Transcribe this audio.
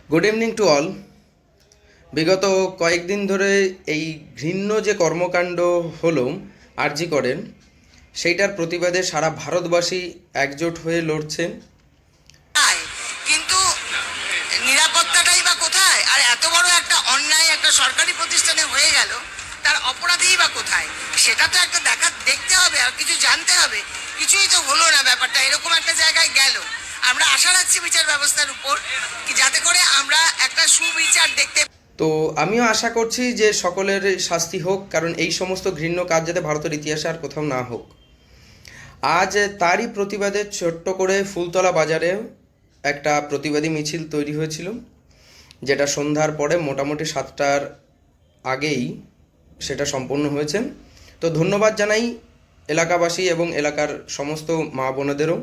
Good evening to all. বিগত কয়েকদিন ধরে এই ঘৃণ্য যে কর্মকাণ্ড হলো আরজি করেন, সেইটার প্রতিবাদে সারা ভারতবাসী একজোট হয়ে লড়ছে। কিন্তু নিরাপত্তাটাই বা কোথায়? আর এত বড় একটা অন্যায় একটা সরকারি প্রতিষ্ঠানে হয়ে গেল, তার অপরাধীই বা কোথায়? সেটা তো একটা দেখতে হবে আর কিছু জানতে হবে। কিছুই তো হলো না, ব্যাপারটা এরকম একটা জায়গায় গেল। আমরা আশা রাখছি বিচার ব্যবস্থার উপর, যাতে করে আমরা একটা সুবিচার দেখতে। তো আমিও আশা করছি যে সকলের শাস্তি হোক, কারণ এই সমস্ত ঘৃণ্য কাজ যাতে ভারতের ইতিহাসে আর কোথাও না হোক। আজ তারই প্রতিবাদে ছোট্ট করে ফুলতলা বাজারে একটা প্রতিবাদী মিছিল তৈরি হয়েছিল, যেটা সন্ধ্যার পরে মোটামুটি 7টার আগেই সেটা সম্পন্ন হয়েছে। তো ধন্যবাদ জানাই এলাকাবাসী এবং এলাকার সমস্ত মা বোনেদেরও।